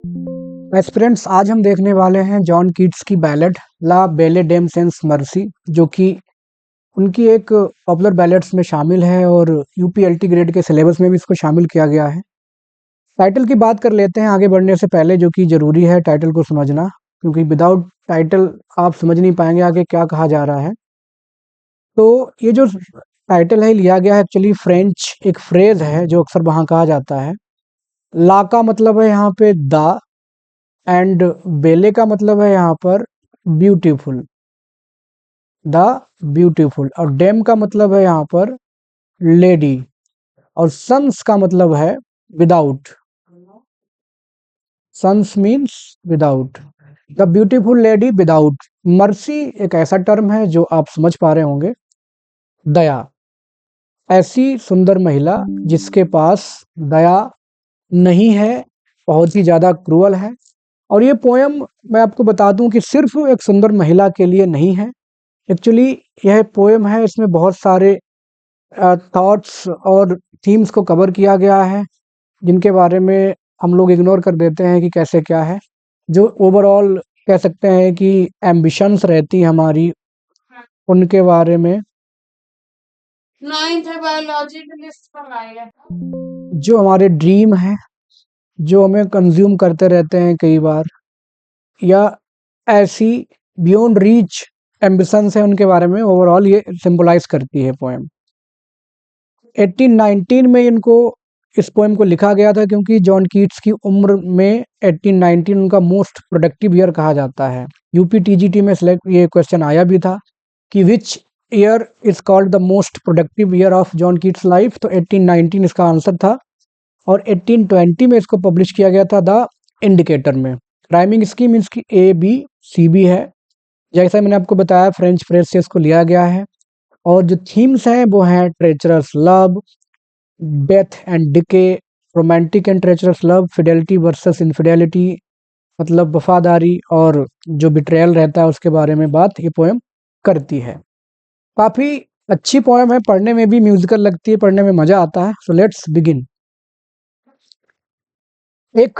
Aspirants, आज हम देखने वाले हैं जॉन कीट्स की बैलेड ला बेले डेम सेंस मर्सी, जो कि उनकी एक पॉपुलर बैलेड्स में शामिल है और यूपीएलटी ग्रेड के सिलेबस में भी इसको शामिल किया गया है। टाइटल की बात कर लेते हैं आगे बढ़ने से पहले, जो कि ज़रूरी है टाइटल को समझना, क्योंकि विदाउट टाइटल आप समझ नहीं पाएंगे आगे क्या कहा जा रहा है। तो ये जो टाइटल है लिया गया है एक्चुअली फ्रेंच एक फ्रेज है जो अक्सर वहाँ कहा जाता है। ला का मतलब है यहाँ पे द, एंड बेले का मतलब है यहाँ पर ब्यूटीफुल, द ब्यूटीफुल, और डेम का मतलब है यहाँ पर लेडी, और सन्स का मतलब है विदाउट। Sans means without, the beautiful lady without mercy एक ऐसा टर्म है जो आप समझ पा रहे होंगे। दया, ऐसी सुंदर महिला जिसके पास दया नहीं है, बहुत ही ज़्यादा क्रूअल है। और ये पोयम मैं आपको बता दूं कि सिर्फ एक सुंदर महिला के लिए नहीं है। एक्चुअली यह पोयम है, इसमें बहुत सारे थॉट्स और थीम्स को कवर किया गया है, जिनके बारे में हम लोग इग्नोर कर देते हैं कि कैसे क्या है। जो ओवरऑल कह सकते हैं कि एम्बिशंस रहती हमारी, उनके बारे में। नाइन्थ बायोलॉजी की लिस्ट पर आई है। जो हमारे ड्रीम है, जो हमें कंज्यूम करते रहते हैं कई बार, या ऐसी बियॉन्ड रीच एम्बिशंस है, उनके बारे में ओवरऑल ये सिंबलाइज करती है पोएम। 1819 में इनको इस पोएम को लिखा गया था, क्योंकि जॉन कीट्स की उम्र में 1819 उनका मोस्ट प्रोडक्टिव ईयर कहा जाता है। यूपीटीजीटी में सिलेक्ट ये क्वेश्चन आया भी था कि which year is called the most productive year of John Keats life, तो 1819 इसका आंसर था। और 1820 में इसको पब्लिश किया गया था द इंडिकेटर में। राइमिंग स्कीम इसकी ए बी सी बी है, जैसा मैंने आपको बताया फ्रेंच फ्रेज से इसको लिया गया है। और जो थीम्स हैं वो हैं treacherous love, death and decay, romantic and treacherous love, Fidelity versus infidelity, मतलब वफादारी और जो बिट्रेयल रहता है उसके बारे में बात ये पोएम करती है। काफ़ी अच्छी पोएम है, पढ़ने में भी म्यूजिकल लगती है, पढ़ने में मज़ा आता है। So let's begin. एक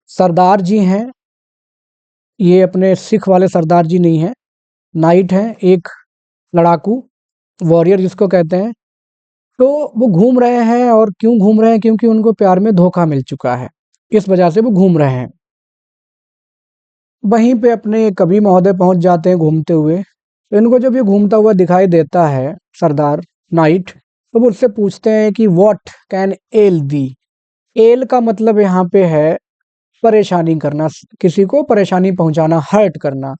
सरदार जी हैं, ये अपने सिख वाले सरदार जी नहीं हैं, नाइट हैं, एक लड़ाकू वॉरियर जिसको कहते हैं। तो वो घूम रहे हैं, और क्यों घूम रहे हैं? क्योंकि उनको प्यार में धोखा मिल चुका है, इस वजह से वो घूम रहे हैं। वहीं पे अपने कवि महोदय पहुंच जाते हैं घूमते हुए। तो इनको जब ये घूमता हुआ दिखाई देता है सरदार नाइट, तो वो उससे पूछते हैं कि what can ail the. L का मतलब यहाँ पे है परेशानी करना, किसी को परेशानी पहुंचाना, हर्ट करना,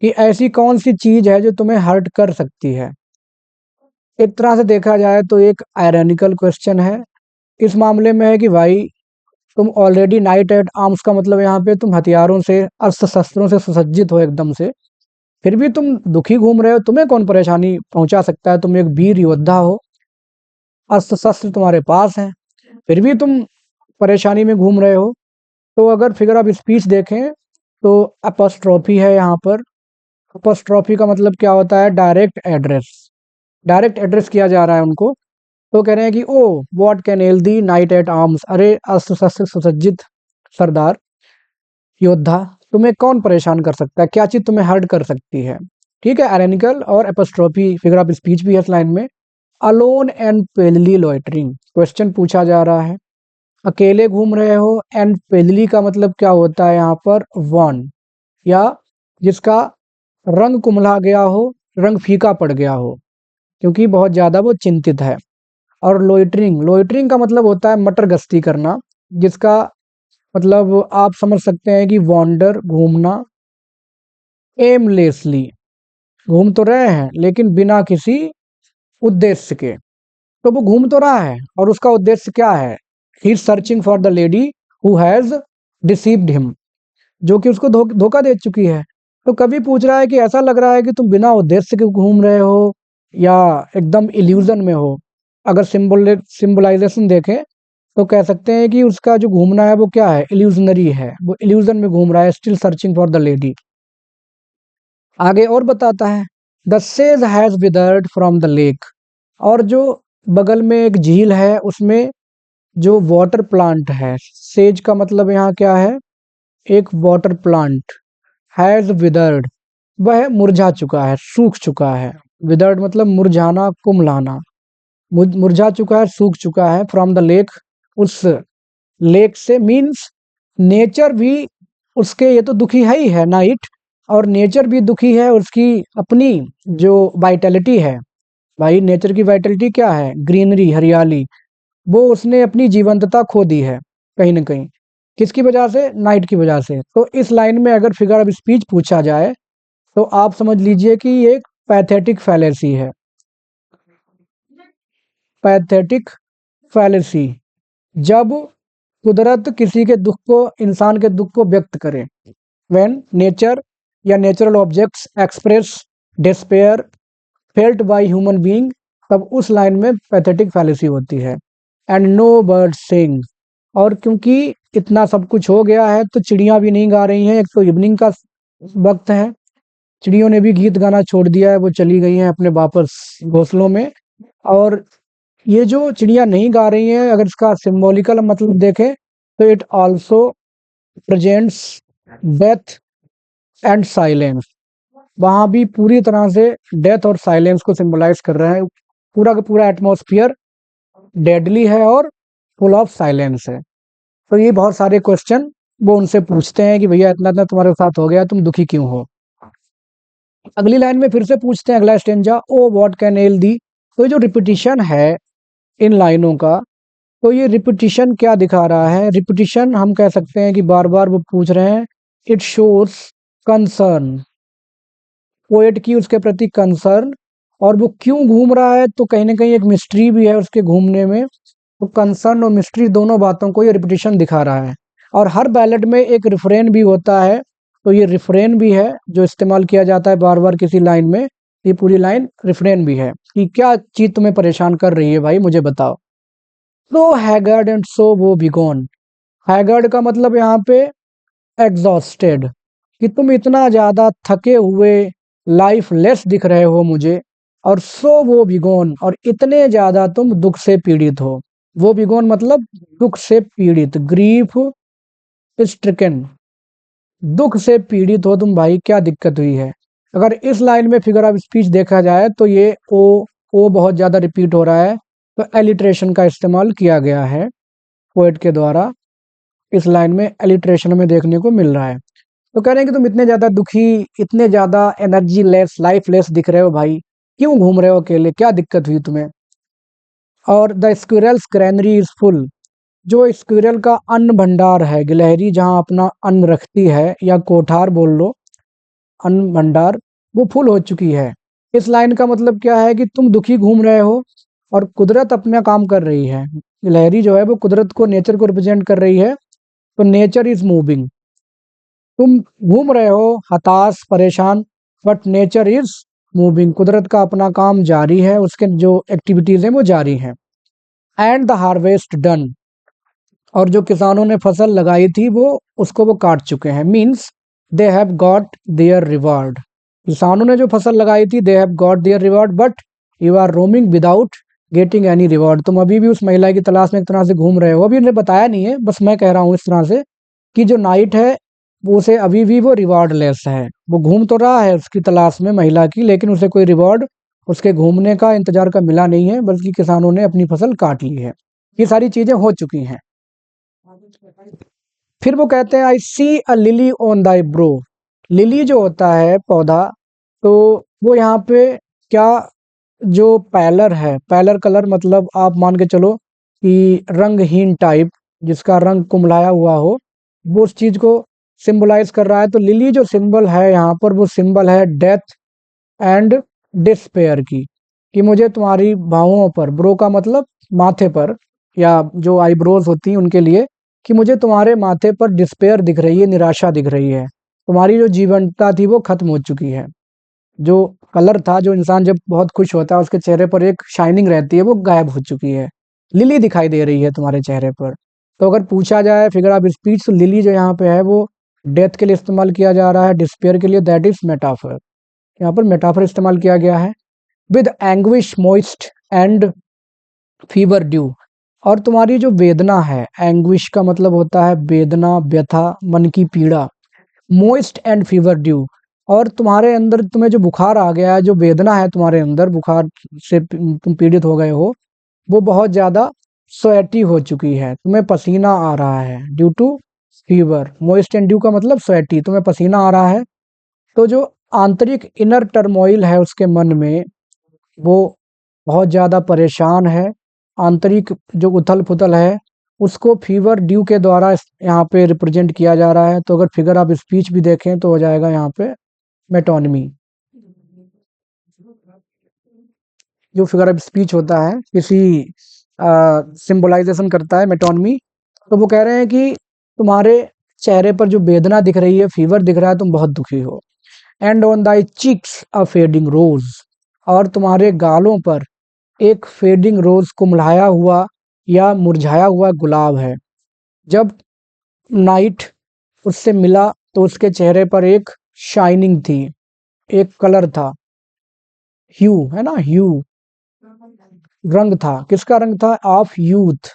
कि ऐसी कौन सी चीज है जो तुम्हें हर्ट कर सकती है। एक तरह से देखा जाए तो एक आयरनिकल क्वेश्चन है इस मामले में, है कि भाई तुम ऑलरेडी नाइट एट आर्म्स का मतलब यहाँ पे तुम हथियारों से, अस्त्र शस्त्रों से सुसज्जित हो एकदम से, फिर भी तुम दुखी घूम रहे हो, तुम्हें कौन परेशानी पहुंचा सकता है? तुम एक वीर योद्धा हो, अस्त्र शस्त्र तुम्हारे पास हैं, फिर भी तुम परेशानी में घूम रहे हो। तो अगर फिगर ऑफ स्पीच देखें तो अपोस्ट्रोफी है यहाँ पर। अपोस्ट्रोफी का मतलब क्या होता है? डायरेक्ट एड्रेस, डायरेक्ट एड्रेस किया जा रहा है उनको। तो कह रहे हैं कि O what can ail thee knight at arms, अरे अस्त्र शस्त्र सुसज्जित सरदार योद्धा, तुम्हें कौन परेशान कर सकता है? क्या चीज तुम्हें हर्ट कर सकती है? ठीक है, आयरनिकल और एपोस्ट्रोफी फिगर ऑफ स्पीच भी है इस लाइन में। अलोन एंड पेलली लॉइटरिंग क्वेश्चन पूछा जा रहा है, अकेले घूम रहे हो, एंड पेलली का मतलब क्या होता है यहाँ पर? वन, या जिसका रंग कुमला गया हो, रंग फीका पड़ गया हो, क्योंकि बहुत ज्यादा वो चिंतित है। और लोइटरिंग, लोइटरिंग का मतलब होता है मटर गश्ती करना, जिसका मतलब आप समझ सकते हैं कि वॉन्डर, घूमना, एमलेसली, घूम तो रहे हैं लेकिन बिना किसी उद्देश्य के। तो वो घूम तो रहा है और उसका उद्देश्य क्या है? He is searching for the lady who has deceived him, जो कि उसको धोखा दे चुकी है। तो कभी पूछ रहा है कि ऐसा लग रहा है कि तुम बिना उद्देश्य के घूम रहे हो या एकदम इल्यूजन में हो। अगर सिंबलाइजेशन देखें तो कह सकते हैं कि उसका जो घूमना है वो क्या है? इल्यूजनरी है, वो इल्यूजन में घूम रहा है, still searching for the lady. आगे और बताता है, the sage has withered from the lake, और जो बगल में एक झील है उसमें जो वाटर प्लांट है, सेज का मतलब यहाँ क्या है? एक वाटर प्लांट हैज विदर्ड, वह मुरझा चुका है, सूख चुका है। विदर्ड मतलब मुरझाना, कुम्हलाना। मुरझा चुका है, सूख चुका है। फ्रॉम द लेक, उस लेक से, मीन्स नेचर भी उसके, ये तो दुखी है ही है नाइट, और नेचर भी दुखी है। उसकी अपनी जो वाइटैलिटी है, भाई नेचर की वाइटैलिटी क्या है? ग्रीनरी, हरियाली, वो उसने अपनी जीवंतता खो दी है कहीं ना कहीं। किसकी वजह से? नाइट की वजह से। तो इस लाइन में अगर फिगर ऑफ स्पीच पूछा जाए तो आप समझ लीजिए कि ये एक पैथेटिक फैलेसी है। पैथेटिक फैलेसी, जब कुदरत किसी के दुख को, इंसान के दुख को व्यक्त करे। व्हेन नेचर या natural objects express despair felt by human being, तब उस लाइन में पैथेटिक फैलेसी होती है। एंड नो बर्ड सिंग, और क्योंकि इतना सब कुछ हो गया है तो चिड़ियां भी नहीं गा रही हैं। एक तो इवनिंग का वक्त है, चिड़ियों ने भी गीत गाना छोड़ दिया है, वो चली गई हैं अपने वापस घोंसलों में। और ये जो चिड़ियां नहीं गा रही हैं, अगर इसका सिंबॉलिकल मतलब देखें तो it also presents death and silence. वहां भी पूरी तरह से डेथ और साइलेंस को सिंबलाइज कर रहे हैं। पूरा का पूरा एटमॉस्फेयर डेडली है और फुल ऑफ साइलेंस है। तो ये बहुत सारे क्वेश्चन वो उनसे पूछते हैं कि भैया इतना इतना तुम्हारे साथ हो गया, तुम दुखी क्यों हो। अगली लाइन में फिर से पूछते हैं, अगला stanza, O what can ail thee. तो जो रिपीटिशन है इन लाइनों का, तो ये रिपीटिशन क्या दिखा रहा है? रिपीटिशन हम कह सकते हैं कि बार बार वो पूछ रहे हैं। इट शोज कंसर्न, पोएट की उसके प्रति कंसर्न। और वो क्यों घूम रहा है, तो कहीं ना कहीं एक मिस्ट्री भी है उसके घूमने में। तो कंसर्न और मिस्ट्री दोनों बातों को ये रिपीटिशन दिखा रहा है। और हर बैलेट में एक रिफ्रेन भी होता है, तो ये रिफ्रेन भी है जो इस्तेमाल किया जाता है बार बार किसी लाइन में। ये पूरी लाइन रिफ्रेन भी है कि क्या चीज तुम्हें परेशान कर रही है भाई, मुझे बताओ। सो हैगर्ड एंड सो वो बिगॉन। हैगर्ड का मतलब यहाँ पे एग्जॉस्टेड, कि तुम इतना ज्यादा थके हुए, लाइफ लेस दिख रहे हो मुझे। और सो वो बिगोन, और इतने ज्यादा तुम दुख से पीड़ित हो। वो बिगोन मतलब दुख से पीड़ित, ग्रीफ स्ट्रिकन, दुख से पीड़ित हो तुम भाई, क्या दिक्कत हुई है। अगर इस लाइन में फिगर ऑफ स्पीच देखा जाए तो ये ओ बहुत ज्यादा रिपीट हो रहा है, तो एलिट्रेशन का इस्तेमाल किया गया है पोएट के द्वारा। इस लाइन में एलिट्रेशन में देखने को मिल रहा है। तो कह रहे हैं कि तुम इतने ज्यादा दुखी, इतने ज्यादा एनर्जी लेस, लाइफ लेस दिख रहे हो भाई, क्यों घूम रहे हो अकेले, क्या दिक्कत हुई तुम्हें। और the squirrels granary is full, जो स्क्विरल का अन्न भंडार है, गिलहरी जहाँ अपना अन्न रखती है, या कोठार बोल लो, अन्न भंडार, वो फुल हो चुकी है। इस लाइन का मतलब क्या है कि तुम दुखी घूम रहे हो और कुदरत अपना काम कर रही है। गिलहरी जो है वो कुदरत को, नेचर को रिप्रेजेंट कर रही है। तो नेचर इज मूविंग, तुम घूम रहे हो हताश, परेशान, बट नेचर इज मूविंग, कुदरत का अपना काम जारी है, उसके जो एक्टिविटीज हैं वो जारी हैं। एंड द हार्वेस्ट डन, और जो किसानों ने फसल लगाई थी वो काट चुके हैं। Means they have got their reward, किसानों ने जो फसल लगाई थी, they have got their reward, but you are roaming without getting any reward. तुम अभी भी उस महिला की तलाश में एक तरह से घूम रहे हो। अभी उन्हें बताया नहीं है, बस मैं कह रहा हूँ इस तरह से कि जो नाइट है वो उसे अभी भी वो रिवॉर्ड लेस है। वो घूम तो रहा है उसकी तलाश में महिला की, लेकिन उसे कोई रिवॉर्ड उसके घूमने का, इंतजार का मिला नहीं है, बल्कि किसानों ने अपनी फसल काट ली है। ये सारी चीजें हो चुकी हैं। फिर वो कहते हैं, I see a lily on thy brow. Lily जो होता है पौधा, तो वो यहाँ पे क्या, जो पैलर है, पैलर कलर मतलब आप मान के चलो कि रंगहीन टाइप, जिसका रंग कुमलाया हुआ हो, वो उस चीज को सिंबलाइज कर रहा है। तो लिली जो सिंबल है यहाँ पर, वो सिंबल है डेथ एंड डिस्पेयर की, कि मुझे तुम्हारी बाहों पर, ब्रो का मतलब माथे पर, या जो आईब्रोज होती हैं उनके लिए, कि मुझे तुम्हारे माथे पर डिस्पेयर दिख रही है, निराशा दिख रही है। तुम्हारी जो जीवंतता थी वो खत्म हो चुकी है। जो कलर था, जो इंसान जब बहुत खुश होता है उसके चेहरे पर एक शाइनिंग रहती है, वो गायब हो चुकी है। लिली दिखाई दे रही है तुम्हारे चेहरे पर। तो अगर पूछा जाए फिगर ऑफ स्पीच, तो लिली जो यहाँ पे है वो डेथ के लिए इस्तेमाल किया जा रहा है, डिस्पेयर के लिए, दैट इज मेटाफर। यहाँ पर मेटाफर इस्तेमाल किया गया है। With anguish moist and fever due, और तुम्हारी जो वेदना है, एंग्विश का मतलब होता है वेदना, व्यथा, मन की पीड़ा। मोइस्ट एंड फीवर ड्यू, और तुम्हारे अंदर तुम्हें जो बुखार आ गया है, जो वेदना है तुम्हारे अंदर, बुखार से तुम पीड़ित हो गए हो, वो बहुत ज़्यादा स्वेटी हो चुकी है, तुम्हें पसीना आ रहा है due to fever. Moist and dew का मतलब स्वेटी, तुम्हें पसीना आ रहा है। तो जो आंतरिक इनर टर्मोइल है उसके मन में, वो बहुत ज़्यादा परेशान है। आंतरिक जो उथल-पुथल है, उसको फीवर ड्यू के द्वारा यहाँ पे रिप्रेजेंट किया जा रहा है। तो अगर फिगर ऑफ स्पीच भी देखें तो हो जाएगा यहाँ पे मेटोनमी। जो फिगर ऑफ स्पीच होता है, किसी सिंबलाइजेशन करता है मेटोनमी। तो वो कह रहे हैं कि तुम्हारे चेहरे पर जो वेदना दिख रही है, फीवर दिख रहा है, तुम बहुत दुखी हो। And on thy cheeks a fading rose, और तुम्हारे गालों पर एक फेडिंग रोज, कुम्हलाया हुआ या मुरझाया हुआ गुलाब है। जब नाइट उससे मिला तो उसके चेहरे पर एक शाइनिंग थी, एक कलर था, ह्यू है ना, ह्यू रंग था। किसका रंग था? ऑफ यूथ,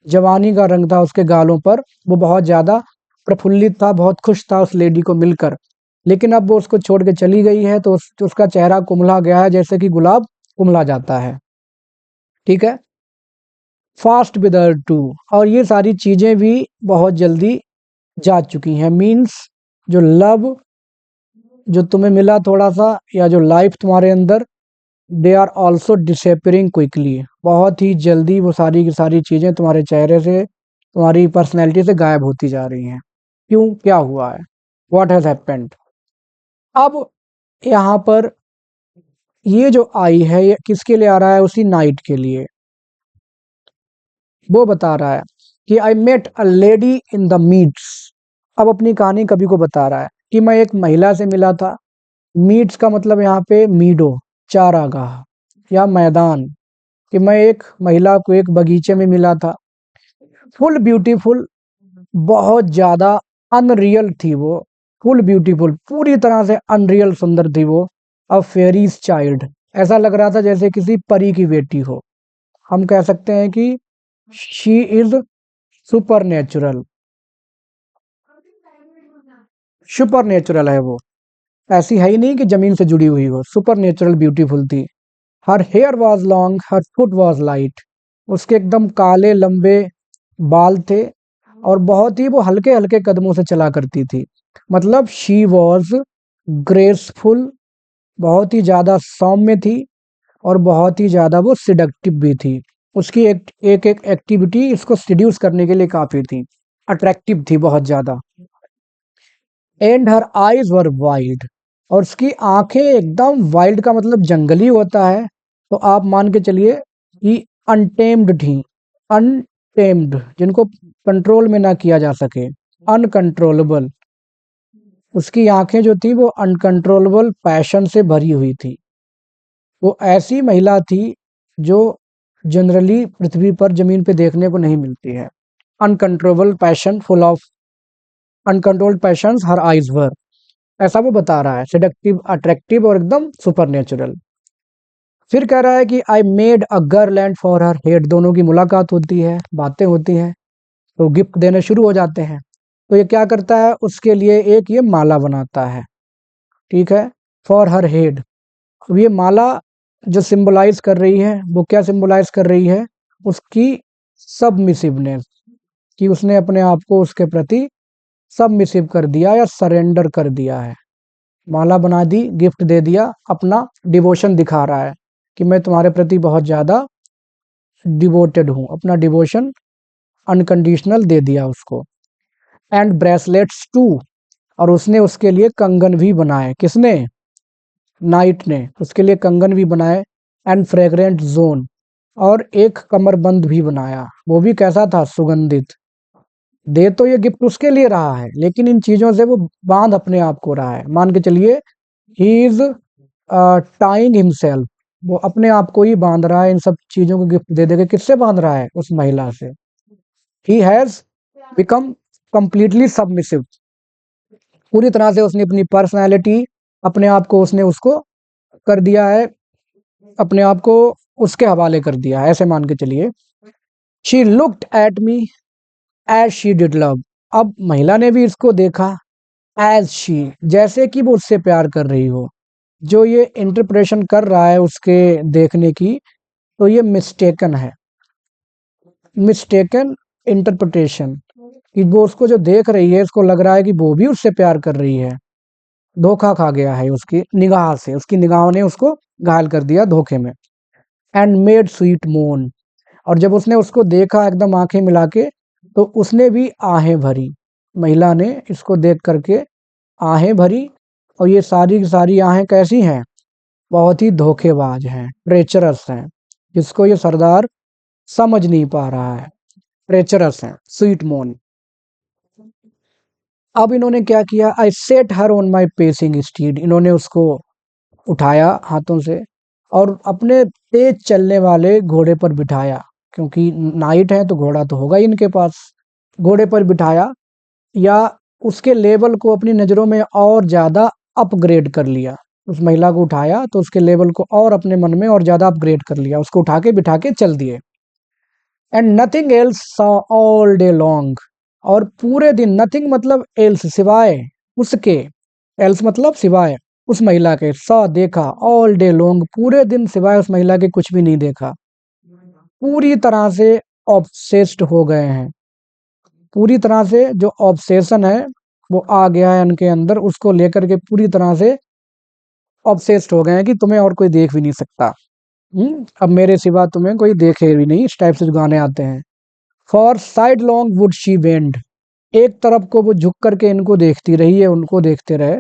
जवानी का रंग था उसके गालों पर। वो बहुत ज्यादा प्रफुल्लित था, बहुत खुश था उस लेडी को मिलकर। लेकिन अब वो उसको छोड़ के चली गई है, तो उसका चेहरा कुम्हला गया है, जैसे कि गुलाब कुम्हला जाता है। ठीक है। फास्ट विद हर टू, और ये सारी चीजें भी बहुत जल्दी जा चुकी हैं। मीन्स जो लव जो तुम्हें मिला थोड़ा सा, या जो लाइफ तुम्हारे अंदर, they are also disappearing quickly. बहुत ही जल्दी वो सारी की सारी चीजें तुम्हारे चेहरे से, तुम्हारी पर्सनैलिटी से गायब होती जा रही हैं। क्यों? क्या हुआ है? What has happened? अब यहाँ पर ये जो आई है, ये किसके लिए आ रहा है? उसी नाइट के लिए। वो बता रहा है कि I met a lady in the meads. अब अपनी कहानी कवि को बता रहा है कि मैं एक महिला से मिला था। मीट्स का मतलब यहाँ पे मीडो, चारागाह या मैदान। कि मैं एक महिला को एक बगीचे में मिला था। फुल ब्यूटीफुल, बहुत ज्यादा अनरियल थी वो। फुल ब्यूटीफुल, पूरी तरह से अनरियल सुंदर थी वो। अ फेरीज चाइल्ड, ऐसा लग रहा था जैसे किसी परी की बेटी हो। हम कह सकते हैं कि she is super natural. Super natural है वो, ऐसी है ही नहीं कि जमीन से जुड़ी हुई हो। सुपर नेचुरल ब्यूटीफुल थी। Her hair was long, her foot was light. उसके एकदम काले लंबे बाल थे, और बहुत ही वो हल्के हल्के कदमों से चला करती थी। मतलब शी वॉज ग्रेसफुल, बहुत ही ज्यादा सौम्य थी, और बहुत ही ज्यादा वो सिडक्टिव भी थी। उसकी एक एक्टिविटी इसको सिड्यूस करने के लिए काफी थी। अट्रैक्टिव थी बहुत ज्यादा। And her eyes were wild, और उसकी आंखें एकदम, वाइल्ड का मतलब जंगली होता है। तो आप मान के चलिए कि अनटेम्ड थी। अनटेम्ड, जिनको कंट्रोल में ना किया जा सके, अनकंट्रोलेबल। उसकी आंखें जो थी वो अनकंट्रोलेबल पैशन से भरी हुई थी। वो ऐसी महिला थी जो जनरली पृथ्वी पर, जमीन पे देखने को नहीं मिलती है। Uncontrollable passion, full of uncontrolled patience, her eyes were, ऐसा वो बता रहा है। सेडक्टिव, अट्रैक्टिव, और एकदम सुपर नेचुरल। फिर कह रहा है कि I made a girl and for her head. दोनों की मुलाकात होती है, बातें होती हैं, तो गिफ्ट देने शुरू हो जाते हैं। तो ये क्या करता है? उसके लिए एक ये माला बनाता है। ठीक है। For her head. अब ये माला जो सिंबलाइज कर रही है, वो क्या सिंबलाइज कर रही है? उसकी सबमिसिवनेस, कि उसने अपने आप को उसके प्रति सबमिसिव कर दिया या सरेंडर कर दिया है। माला बना दी, गिफ्ट दे दिया, अपना डिवोशन दिखा रहा है कि मैं तुम्हारे प्रति बहुत ज्यादा डिवोटेड हूं। अपना डिवोशन अनकंडीशनल दे दिया उसको। एंड ब्रेसलेट्स टू, और उसने उसके लिए कंगन भी बनाए। किसने? नाइट ने उसके लिए कंगन भी बनाए। एंड फ्रेग्रेंट जोन, और एक कमरबंद भी बनाया। वो भी कैसा था? सुगंधित। दे तो ये गिफ्ट उसके लिए रहा है, लेकिन इन चीजों से वो बांध अपने आप को रहा है। मान के चलिए ही इज टाइंग हिमसेल्फ, वो अपने आप को ही बांध रहा है इन सब चीजों को गिफ्ट दे देके। किससे बांध रहा है? उस महिला से। He has become completely submissive, पूरी तरह से उसने अपनी पर्सनैलिटी, अपने आप को उसने उसको कर दिया है, अपने आप को उसके हवाले कर दिया है, ऐसे मान के चलिए। She looked at me as she did love. अब महिला ने भी इसको देखा एज शी, जैसे कि वो उससे प्यार कर रही हो। जो ये इंटरप्रेशन कर रहा है उसके देखने की, तो ये मिस्टेकन है, मिस्टेकन इंटरप्रिटेशन, कि वो उसको जो देख रही है इसको लग रहा है कि वो भी उससे प्यार कर रही है। धोखा खा गया है उसकी निगाह से, उसकी निगाहों ने उसको घायल कर दिया धोखे में। एंड मेड स्वीट मोन, और जब उसने उसको देखा एकदम आंखें मिला के, तो उसने भी आहें भरी। महिला ने इसको देख करके आहें भरी, और ये सारी की सारी आहें कैसी हैं? बहुत ही धोखेबाज हैं, ट्रेचरस हैं, जिसको ये सरदार समझ नहीं पा रहा है। ट्रेचरस हैं, स्वीट मोन। अब इन्होंने क्या किया? I set her on my pacing steed, इन्होंने उसको उठाया हाथों से और अपने तेज चलने वाले घोड़े पर बिठाया, क्योंकि नाइट है तो घोड़ा तो होगा ही इनके पास। घोड़े पर बिठाया, या उसके लेवल को अपनी नज़रों में और ज़्यादा अपग्रेड कर लिया। उस महिला को उठाया तो उसके लेवल को और अपने मन में और ज़्यादा अपग्रेड कर लिया, उसको उठा के बिठा के चल दिए। And nothing else saw all day long, और पूरे दिन, नथिंग मतलब एल्स सिवाय उसके, एल्स मतलब सिवाय उस महिला के, सॉ देखा, ऑल डे लॉन्ग पूरे दिन सिवाय उस महिला के कुछ भी नहीं देखा। पूरी तरह से ऑब्सेस्ड हो गए हैं, पूरी तरह से जो ऑब्सेशन है वो आ गया है उनके अंदर, उसको लेकर के पूरी तरह से ऑब्सेस्ड हो गए हैं कि तुम्हें और कोई देख भी नहीं सकता। अब मेरे सिवा तुम्हें कोई देखे भी नहीं, इस टाइप से जो गाने आते हैं। For side long would she bend, एक तरफ को वो झुक करके इनको देखती रही है, उनको देखते रहे,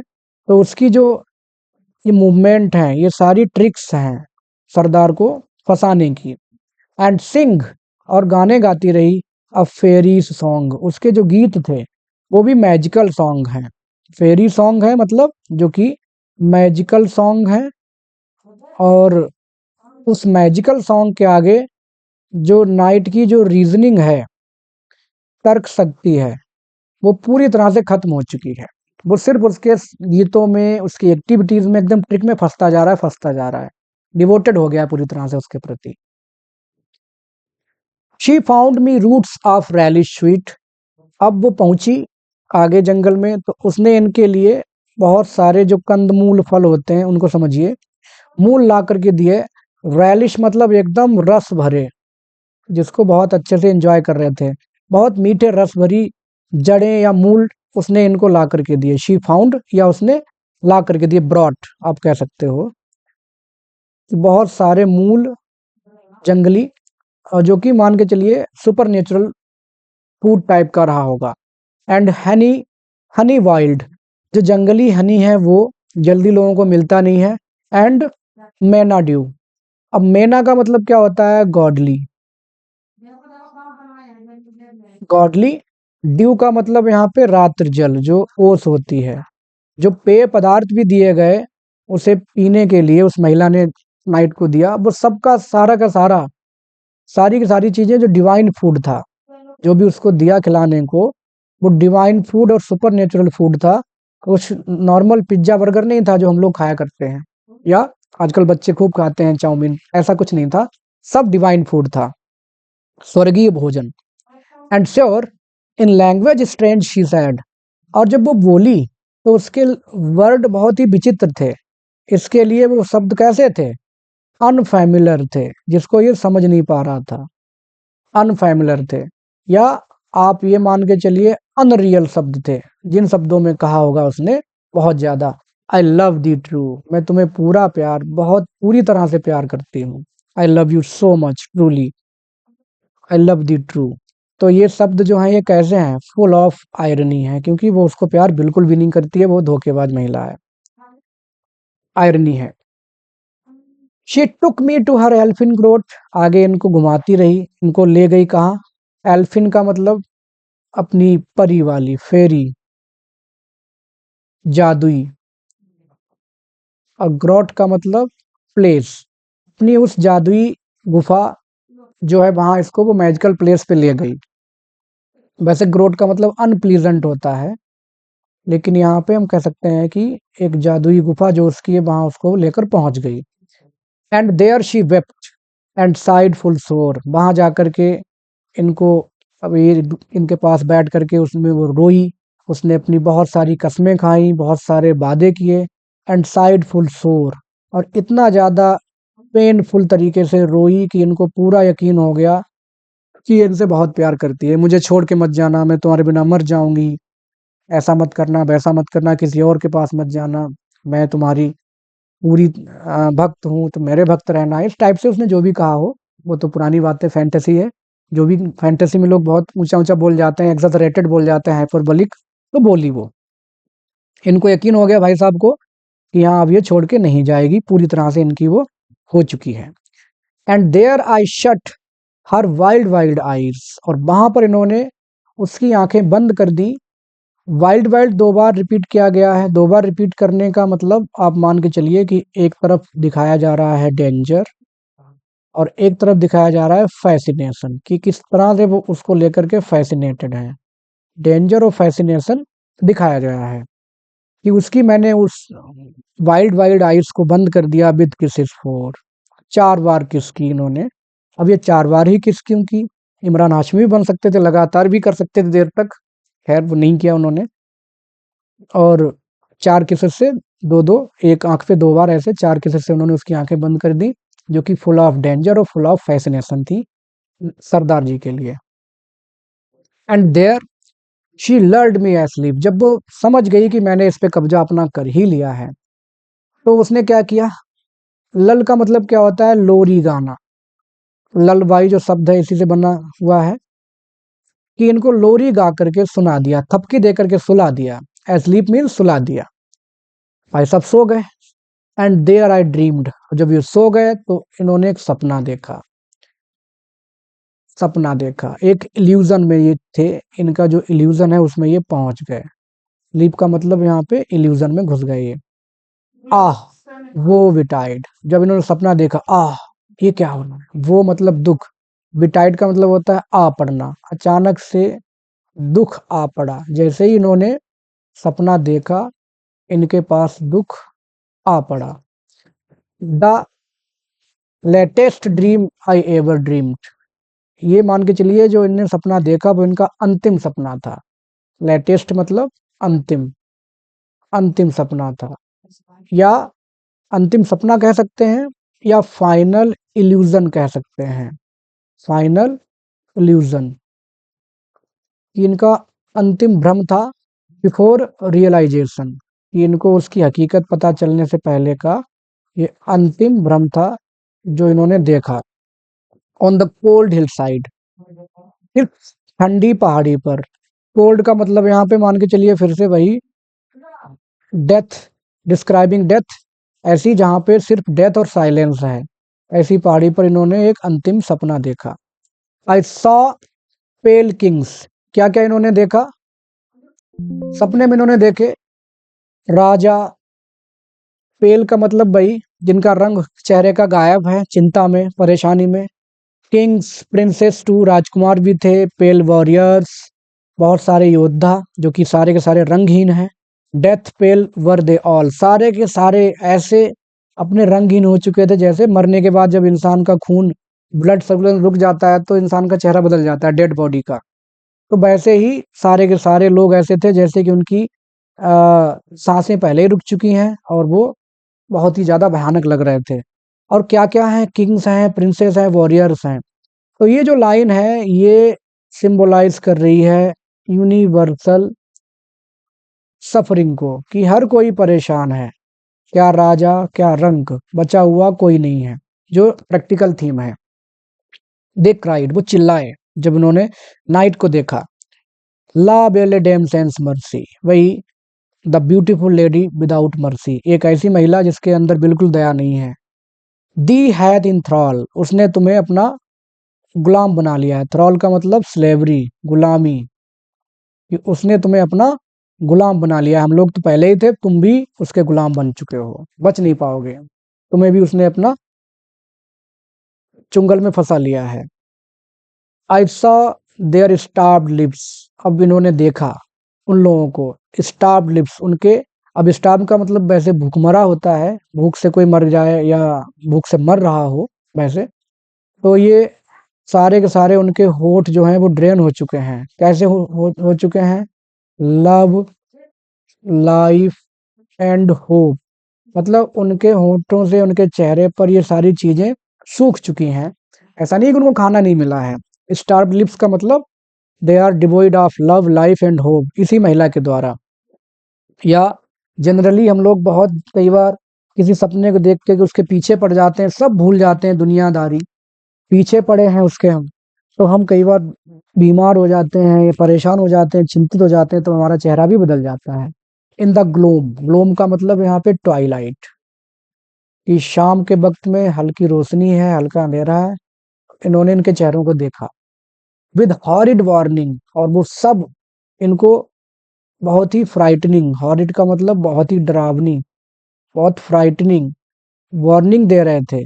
तो उसकी जो ये मूवमेंट है, ये सारी ट्रिक्स हैं सरदार को फंसाने की। एंड सिंग, और गाने गाती रही, अ फेरीज सॉन्ग, उसके जो गीत थे वो भी मैजिकल सॉन्ग हैं। फेरी सॉन्ग है मतलब जो कि मैजिकल सॉन्ग है, और उस मैजिकल सॉन्ग के आगे जो नाइट की जो रीजनिंग है, तर्क शक्ति है, वो पूरी तरह से खत्म हो चुकी है। वो सिर्फ उसके गीतों में, उसकी एक्टिविटीज में एकदम ट्रिक में फंसता जा रहा है, फंसता जा रहा है, डिवोटेड हो गया है पूरी तरह से उसके प्रति। She found me roots of relish sweet, अब वो पहुंची आगे जंगल में, तो उसने इनके लिए बहुत सारे जो कंदमूल फल होते हैं उनको समझिए, मूल ला करके दिए। रैलिश मतलब एकदम रस भरे, जिसको बहुत अच्छे से एंजॉय कर रहे थे, बहुत मीठे रस भरी जड़ें या मूल उसने इनको ला करके दिए। शी फाउंड, या उसने ला करके दिए, ब्रॉट आप कह सकते हो। बहुत सारे मूल जंगली, और जो कि मान के चलिए सुपर नेचुरल फूड टाइप का रहा होगा। एंड हनी, हनी वाइल्ड, जो जंगली हनी है वो जल्दी लोगों को मिलता नहीं है। एंड मैना ड्यू, अब मैना का मतलब क्या होता है? Godly, godly. ड्यू का मतलब यहाँ पे रात्रि जल, जो ओस होती है। जो पेय पदार्थ भी दिए गए उसे पीने के लिए, उस महिला ने नाइट को दिया, वो सबका सारा का सारा, सारी की सारी चीजें जो डिवाइन फूड था, जो भी उसको दिया खिलाने को, वो डिवाइन फूड और सुपर नेचुरल फूड था। कुछ नॉर्मल पिज्जा बर्गर नहीं था जो हम लोग खाया करते हैं, या आजकल बच्चे खूब खाते हैं चाउमीन, ऐसा कुछ नहीं था। सब डिवाइन फूड था, स्वर्गीय भोजन। And sure in language strange she said, और जब वो बोली तो उसके वर्ड बहुत ही विचित्र थे। इसके लिए वो शब्द कैसे थे? अनफैमिलर थे, जिसको ये समझ नहीं पा रहा था। अनफैमिलर थे, या आप ये मान के चलिए अनरियल शब्द थे, जिन शब्दों में कहा होगा उसने बहुत ज्यादा। आई लव दी ट्रू, मैं तुम्हें पूरा प्यार, बहुत पूरी तरह से प्यार करती हूँ। I love you so much truly, I love the true. तो ये शब्द जो है ये कैसे हैं? फुल ऑफ आयरनी है, क्योंकि वो उसको प्यार बिल्कुल भी नहीं करती है, वो धोखेबाज महिला है, आयरनी है। She took me to her elfin grot, आगे इनको घुमाती रही, इनको ले गई कहाँ? एल्फिन का मतलब अपनी परी वाली, फेरी, जादुई। और ग्रोट का मतलब प्लेस, अपनी उस जादुई गुफा जो है वहां इसको वो मैजिकल प्लेस पे ले गई। वैसे ग्रोट का मतलब अनप्लीजेंट होता है, लेकिन यहाँ पे हम कह सकते हैं कि एक जादुई गुफा जो उसकी है वहां उसको लेकर पहुंच गई। And there she wept and sighed full sore, वहां जाकर के इनको अभी इनके पास बैठ करके उसमें वो रोई, उसने अपनी बहुत सारी कस्में खाई, बहुत सारे वादे किए, एंड साइड फुल सोर, और इतना ज़्यादा पेनफुल तरीके से रोई कि इनको पूरा यकीन हो गया कि ये इनसे बहुत प्यार करती है। मुझे छोड़ के मत जाना, मैं तुम्हारे बिना मर जाऊंगी, ऐसा मत करना, वैसा मत करना, किसी और के पास मत जाना, मैं तुम्हारी पूरी भक्त हूँ, तो मेरे भक्त रहना। इस टाइप से उसने जो भी कहा हो, वो तो पुरानी बातें, फैंटेसी है। जो भी फैंटेसी में लोग बहुत ऊंचा ऊंचा बोल जाते हैं, एग्जैजरेटेड बोल जाते हैं, हाइपरबोलिक, तो बोली वो। इनको यकीन हो गया भाई साहब को कि हाँ अब ये छोड़ के नहीं जाएगी, पूरी तरह से इनकी वो हो चुकी है। And there I shut her wild wild eyes, और वहां पर इन्होंने उसकी आंखें बंद कर दी। वाइल्ड वाइल्ड दो बार रिपीट किया गया है। दो बार रिपीट करने का मतलब आप मान के चलिए कि एक तरफ दिखाया जा रहा है डेंजर और एक तरफ दिखाया जा रहा है फैसिनेशन, कि किस तरह से वो उसको लेकर के फैसिनेटेड है। डेंजर और फैसिनेशन दिखाया गया है कि उसकी मैंने उस वाइल्ड वाइल्ड आइज को बंद कर दिया विद किसेस फोर। चार बार किस की इन्होंने। अब ये चार बार ही किस क्यों की? इमरान हाशमी भी बन सकते थे, लगातार भी कर सकते थे देर तक, खैर वो नहीं किया उन्होंने। और चार किसेस से दो दो, एक आंख पे दो बार, ऐसे चार किसेस से उन्होंने उसकी आंखें बंद कर दी, जो कि फुल ऑफ डेंजर और फुल ऑफ फैसिनेशन थी सरदार जी के लिए। And there she lulled me asleep, जब वो समझ गई कि मैंने इस पे कब्जा अपना कर ही लिया है, तो उसने क्या किया? लल का मतलब क्या होता है? लोरी गाना। ललबाई जो शब्द है इसी से बना हुआ है, कि इनको लोरी गा करके सुना दिया, थपकी दे करके सुला दिया। एस्लीप मीन सुला दिया। भाई साहब सो गए। एंड देयर आई ड्रीम्ड, जब ये सो गए तो इन्होंने एक सपना देखा। सपना देखा, एक इल्यूजन में ये थे, इनका जो इल्यूजन है उसमें ये पहुंच गए। लीप का मतलब यहाँ पे इल्यूजन में घुस गए ये। आह, वो विटाइड, जब इन्होंने सपना देखा, आह ये क्या हो रहा है, वो मतलब दुख। विटाइड का मतलब होता है आ पड़ना, अचानक से दुख आ पड़ा। जैसे ही इन्होंने सपना देखा, इनके पास दुख आ पड़ा। The latest dream I ever dreamed, ये मान के चलिए जो इनने सपना देखा वो इनका अंतिम सपना था। लेटेस्ट मतलब अंतिम, अंतिम सपना था, या अंतिम सपना कह सकते हैं, या फाइनल इल्यूजन कह सकते हैं। फाइनल इल्यूजन, कि इनका अंतिम भ्रम था बिफोर रियलाइजेशन, कि इनको उसकी हकीकत पता चलने से पहले का ये अंतिम भ्रम था जो इन्होंने देखा। On the cold hill side, सिर्फ ठंडी पहाड़ी पर। कोल्ड का मतलब यहाँ पे मान के चलिए फिर से वही, डेथ, डिस्क्राइबिंग डेथ, ऐसी जहाँ पे सिर्फ डेथ और साइलेंस है, ऐसी पहाड़ी पर इन्होंने एक अंतिम सपना देखा। आई सॉ पेल किंग्स, क्या क्या इन्होंने देखा सपने में? इन्होंने देखे राजा, पेल का मतलब वही जिनका रंग चेहरे का गायब है, चिंता में, परेशानी में। किंग्स, प्रिंसेस टू, राजकुमार भी थे। पेल वॉरियर्स, बहुत सारे योद्धा जो कि सारे के सारे रंगहीन हैं। Death pail were they all, सारे के सारे ऐसे अपने रंगहीन हो चुके थे, जैसे मरने के बाद जब इंसान का खून, ब्लड सर्कुलेशन रुक जाता है तो इंसान का चेहरा बदल जाता है डेड बॉडी का। तो वैसे ही सारे के सारे लोग ऐसे थे जैसे कि उनकी सांसें पहले ही रुक चुकी हैं, और वो बहुत ही ज्यादा भयानक लग रहे थे। और क्या क्या है? किंग्स हैं, प्रिंसेस हैं, वॉरियर्स हैं। तो ये जो लाइन है ये सिंबलाइज कर रही है यूनिवर्सल सफरिंग को, कि हर कोई परेशान है, क्या राजा क्या रंक, बचा हुआ कोई नहीं है, जो प्रैक्टिकल थीम है। दे क्राइड, वो चिल्लाए जब उन्होंने नाइट को देखा। ला बेले डेम सेंस मर्सी, वही the beautiful lady without mercy, एक ऐसी महिला जिसके अंदर बिल्कुल दया नहीं है। दी हैथ इन थ्रॉल, उसने तुम्हें अपना गुलाम बना लिया है। थ्रॉल का मतलब स्लेवरी, गुलामी, कि उसने तुम्हें अपना गुलाम बना लिया। हम लोग तो पहले ही थे, तुम भी उसके गुलाम बन चुके हो, बच नहीं पाओगे, तुम्हें भी उसने अपना चुंगल में फंसा लिया है। I saw their starved lips, अब इन्होंने देखा उन लोगों को, स्टार्व्ड लिप्स उनके। अब स्टार्व का मतलब वैसे भूखमरा होता है, भूख से कोई मर जाए या भूख से मर रहा हो वैसे। तो ये सारे के सारे उनके होठ जो हैं वो ड्रेन हो चुके हैं। कैसे हो चुके हैं? लव, लाइफ एंड होप, मतलब उनके होठों से उनके चेहरे पर ये सारी चीजें सूख चुकी हैं। ऐसा नहीं कि उनको खाना नहीं मिला है। स्टार्व लिप्स का मतलब they are devoid of love, life and hope, इसी महिला के द्वारा। या जनरली हम लोग बहुत कई बार किसी सपने को देख के कि उसके पीछे पड़ जाते हैं, सब भूल जाते हैं दुनियादारी, पीछे पड़े हैं उसके हम। तो हम कई बार बीमार हो जाते हैं या परेशान हो जाते हैं, चिंतित हो जाते हैं, तो हमारा चेहरा भी बदल जाता है। इन द ग्लोम, ग्लोम का मतलब यहाँ पे ट्वाइलाइट, कि शाम के वक्त में हल्की रोशनी है, हल्का अंधेरा है। इन्होंने इनके चेहरों को देखा विद हॉरिड वार्निंग, और वो सब इनको बहुत ही फ्राइटनिंग, हॉरिड का मतलब बहुत ही डरावनी, बहुत फ्राइटनिंग वार्निंग दे रहे थे।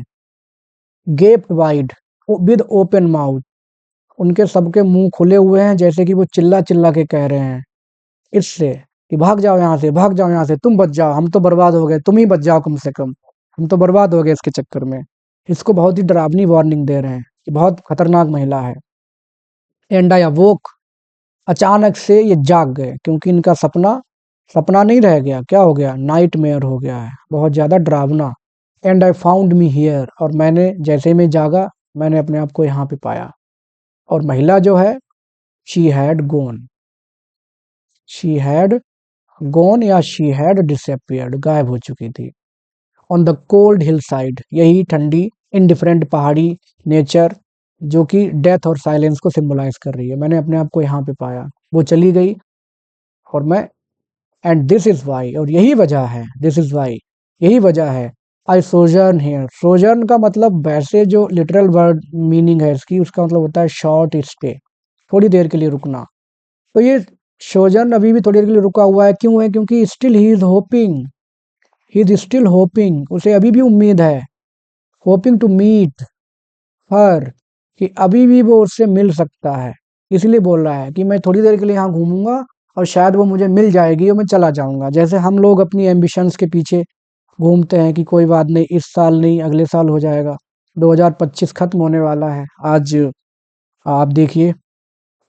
Gap wide with open mouth, उनके सबके मुंह खुले हुए हैं, जैसे कि वो चिल्ला चिल्ला के कह रहे हैं इससे कि भाग जाओ यहाँ से, भाग जाओ यहाँ से, तुम बच जाओ, हम तो बर्बाद हो गए, तुम ही बच जाओ कम से कम, हम तो बर्बाद हो गए इसके चक्कर में। इसको बहुत ही डरावनी वार्निंग दे रहे हैं कि बहुत खतरनाक महिला है। एंड आई अवोक, अचानक से ये जाग गए, क्योंकि इनका सपना सपना नहीं रह गया, क्या हो गया? नाइट मेयर हो गया है, बहुत ज्यादा डरावना। And I found me here, और मैंने जैसे ही मैं जागा, मैंने अपने आप को यहाँ पे पाया। और महिला जो है, she had gone, she had gone या शी हैड डिसअपियर्ड, गायब हो चुकी थी। On the cold hill side, यही ठंडी इनडिफरेंट पहाड़ी नेचर जो कि डेथ और साइलेंस को सिंबलाइज कर रही है। मैंने अपने आप को यहाँ पे पाया, वो चली गई और मैं, एंड दिस इज वाई, और यही वजह है, दिस इज वाई, यही वजह है, आई सोजर्न हियर। सोजर्न का मतलब वैसे जो लिटरल वर्ड मीनिंग है इसकी, उसका मतलब होता है शॉर्ट स्टे, थोड़ी देर के लिए रुकना। तो ये सोजर्न अभी भी थोड़ी देर के लिए रुका हुआ है, क्यों है? क्योंकि still he is hoping, he is still hopping, उसे अभी भी उम्मीद है, होपिंग टू मीट हर, कि अभी भी वो उससे मिल सकता है। इसलिए बोल रहा है कि मैं थोड़ी देर के लिए यहाँ घूमूंगा और शायद वो मुझे मिल जाएगी और मैं चला जाऊंगा। जैसे हम लोग अपनी एम्बिशंस के पीछे घूमते हैं कि कोई बात नहीं, इस साल नहीं अगले साल हो जाएगा। 2025 खत्म होने वाला है आज, आप देखिए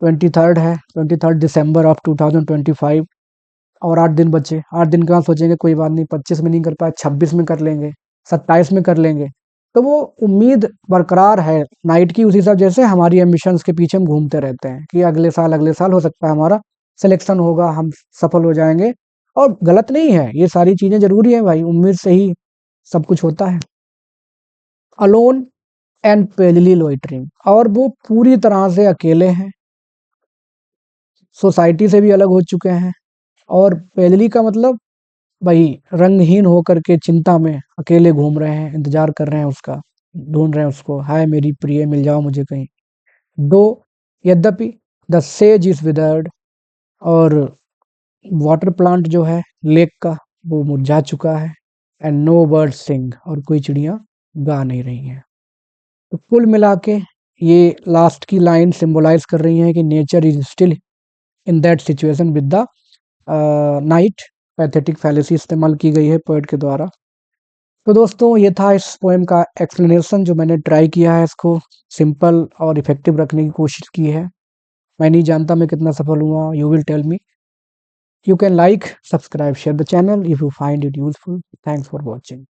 23rd है, 23rd December ऑफ 2025, और 8 दिन बचे। 8 दिन कहाँ सोचेंगे कोई बात नहीं, 25 में नहीं कर पाए, 26 में कर लेंगे, 27 में कर लेंगे। तो वो उम्मीद बरकरार है नाइट की, उसी सब जैसे हमारी एम्बिशंस के पीछे हम घूमते रहते हैं कि अगले साल हो सकता है हमारा सिलेक्शन होगा, हम सफल हो जाएंगे। और गलत नहीं है, ये सारी चीजें जरूरी है भाई, उम्मीद से ही सब कुछ होता है। अलोन एंड पेलिली लोइटरिंग, और वो पूरी तरह से अकेले हैं, सोसाइटी से भी अलग हो चुके हैं। और पेलिली का मतलब वही रंगहीन होकर के चिंता में अकेले घूम रहे हैं, इंतजार कर रहे हैं उसका, ढूंढ रहे हैं उसको, हाय मेरी प्रिय मिल जाओ मुझे कहीं। दो, यद्यपि द सेज इज विदर्ड, और वाटर प्लांट जो है लेक का, वो मुरझा चुका है। एंड नो बर्ड सिंग, और कोई चिड़िया गा नहीं रही हैं। तो कुल मिला के ये लास्ट की लाइन सिंबलाइज कर रही है कि nature is still in that situation with the night. Pathetic fallacy इस्तेमाल की गई है पोएट के द्वारा। तो दोस्तों ये था इस पोएम का एक्सप्लेनेशन, जो मैंने ट्राई किया है इसको सिंपल और इफेक्टिव रखने की कोशिश की है। मैं नहीं जानता मैं कितना सफल हुआ, you will tell me. You can like, subscribe, share the channel if you find it useful. Thanks for watching.